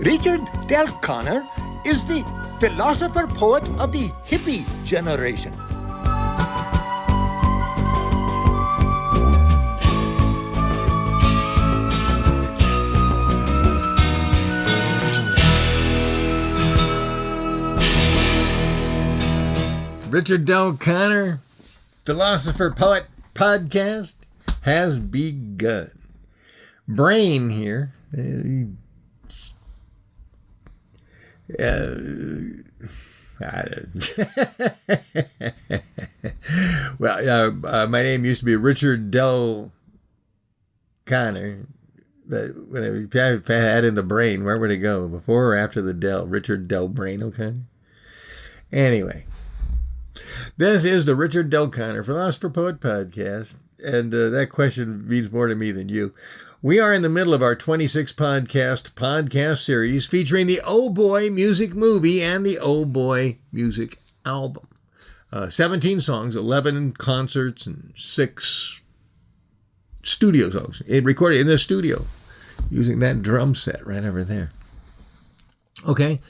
Richard Del Connor is the philosopher poet of the hippie generation. Richard Del Connor, Philosopher Poet podcast has begun. Brain here. My name used to be Richard Del Connor. But if I had in the brain, where would it go? Before or after the Del? Richard Del Brain O'Connor? Anyway. This is the Richard Del Connor Philosopher Poet podcast, and that question means more to me than you. We are in the middle of our 26 podcast series featuring the Oboy music movie and the Oboy music album. 17 songs, 11 concerts, and 6 studio songs. It recorded in the studio using that drum set right over there. Okay.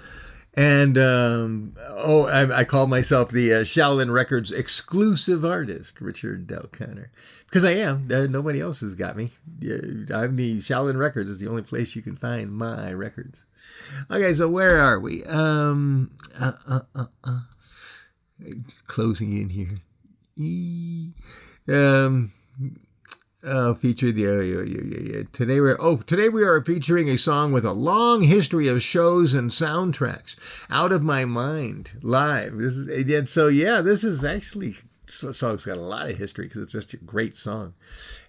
And, I call myself the Shaolin Records exclusive artist, Richard Del Connor. Because I am. Nobody else has got me. I'm the Shaolin Records is the only place you can find my records. Okay, so where are we? Closing in here. Featured Today we are featuring a song with a long history of shows and soundtracks. Out of My Mind live. This is actually song's got a lot of history because it's such a great song.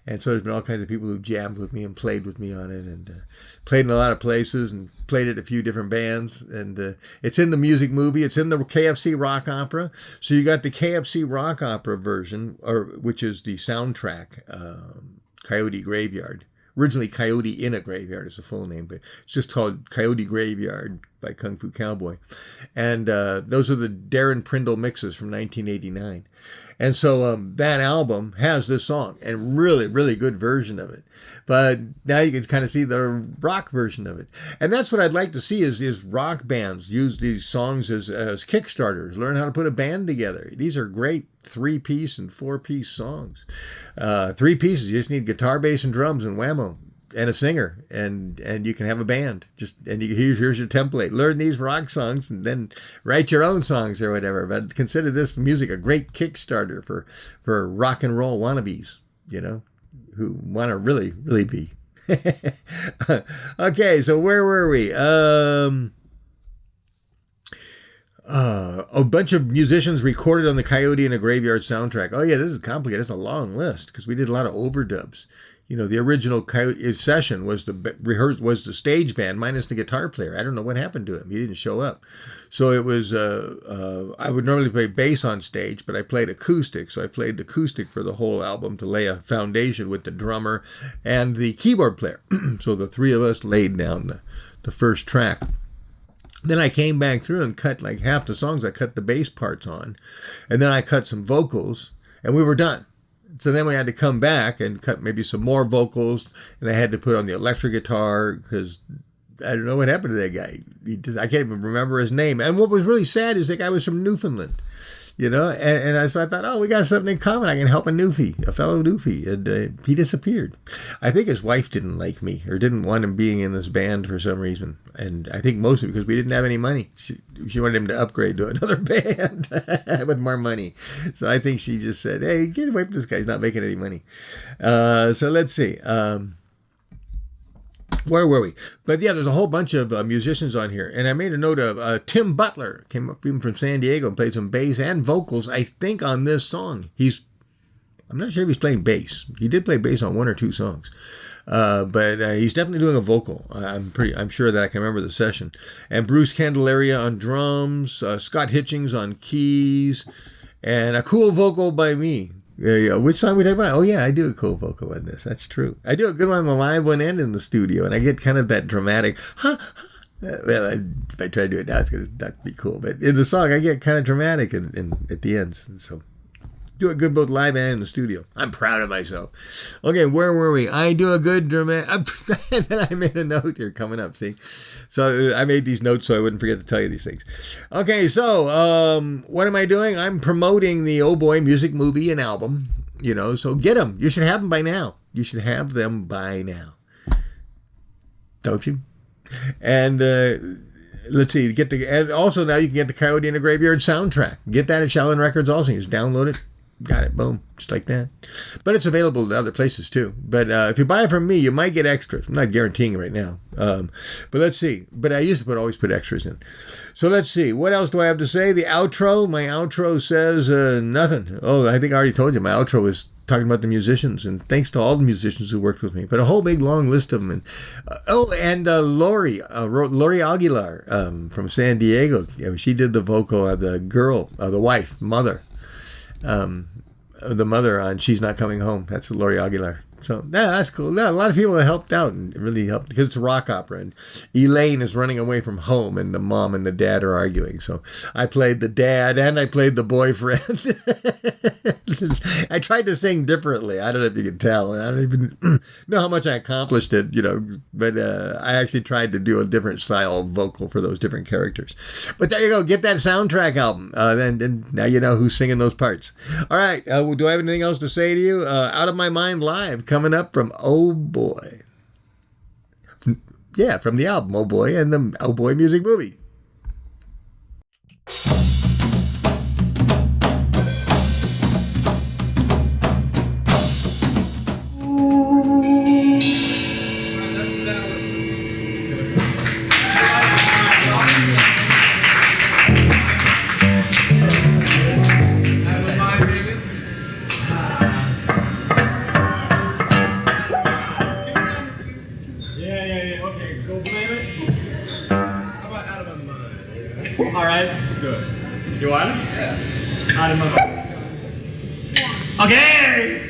And so there's been all kinds of people who jammed with me and played with me on it, and played in a lot of places and played at a few different bands. And it's in the music movie. It's in the KFC Rock Opera. So you got the KFC Rock Opera version, which is the soundtrack, Coyote Graveyard. Originally Coyote in a Graveyard is the full name, but it's just called Coyote Graveyard by Kung Fu Cowboy. And those are the Darren Prindle mixes from 1989. And so that album has this song, and really, really good version of it. But now you can kind of see the rock version of it. And that's what I'd like to see is rock bands use these songs as Kickstarters, learn how to put a band together. These are great 3-piece and 4-piece songs. 3 pieces, you just need guitar, bass, and drums and whammo. And a singer, and you can have a band. Here's your template. Learn these rock songs, and then write your own songs or whatever. But consider this music a great Kickstarter for rock and roll wannabes, who want to really, really be. Okay, so where were we? A bunch of musicians recorded on the Coyote in a Graveyard soundtrack. Oh yeah, this is complicated. It's a long list because we did a lot of overdubs. The original Coyote session was the stage band minus the guitar player. I don't know what happened to him. He didn't show up. So it was, I would normally play bass on stage, but I played acoustic. So I played the acoustic for the whole album to lay a foundation with the drummer and the keyboard player. So the three of us laid down the first track. Then I came back through and cut like half the songs. I cut the bass parts on, and then I cut some vocals, and we were done. So then we had to come back and cut maybe some more vocals, and I had to put on the electric guitar because I don't know what happened to that guy. I can't even remember his name. And what was really sad is that guy was from Newfoundland, so I thought, we got something in common. I can help a fellow Newfie, and he disappeared. I think his wife didn't like me or didn't want him being in this band for some reason, and I think mostly because we didn't have any money. She wanted him to upgrade to another band with more money. So I think she just said, "Hey, get away from this guy. He's not making any money." So let's see. Where were we? But yeah, there's a whole bunch of musicians on here. And I made a note of Tim Butler, came up even from San Diego and played some bass and vocals, I think, on this song. I'm not sure if he's playing bass. He did play bass on 1 or 2 songs. But he's definitely doing a vocal. I'm sure that I can remember the session. And Bruce Candelaria on drums, Scott Hitchings on keys, and a cool vocal by me. Yeah. Which song we talking about? Oh, yeah, I do a cool vocal in this. That's true. I do a good one on the live one and in the studio, and I get kind of that dramatic, Well, if I try to do it now, it's going to not be cool. But in the song, I get kind of dramatic at the end. So Do it good both live and in the studio. I'm proud of myself. Okay, where were we? I do a good dramatic. And then I made a note here coming up, see? So I made these notes so I wouldn't forget to tell you these things. Okay, so what am I doing? I'm promoting the Oboy music movie and album, you know, so get them. You should have them by now. You should have them by now. Don't you? And let's see, and also now you can get the Coyote in the Graveyard soundtrack. Get that at Shaolin Records also. You just download it. Got it, boom, just like that. But it's available to other places too. But if you buy it from me, you might get extras. I'm not guaranteeing it right now. But let's see. But I used to always put extras in. So let's see. What else do I have to say? The outro. My outro says nothing. Oh, I think I already told you. My outro is talking about the musicians, and thanks to all the musicians who worked with me. But a whole big long list of them. And Lori Aguilar from San Diego. She did the vocal of the girl, the wife, mother. The mother on She's Not Coming Home. That's Lori Aguilar. So yeah, that's cool. Yeah, a lot of people have helped out and really helped because it's a rock opera. And Elaine is running away from home, and the mom and the dad are arguing. So I played the dad and I played the boyfriend. I tried to sing differently. I don't know if you can tell. I don't even know how much I accomplished it, you know. But I actually tried to do a different style of vocal for those different characters. But there you go. Get that soundtrack album. Then now you know who's singing those parts. All right. Do I have anything else to say to you? Out of My Mind Live. Coming up from Oboy. Yeah, from the album Oboy and the Oboy music movie. All right, let's do it. You want it? Yeah. Out of my mind. Okay!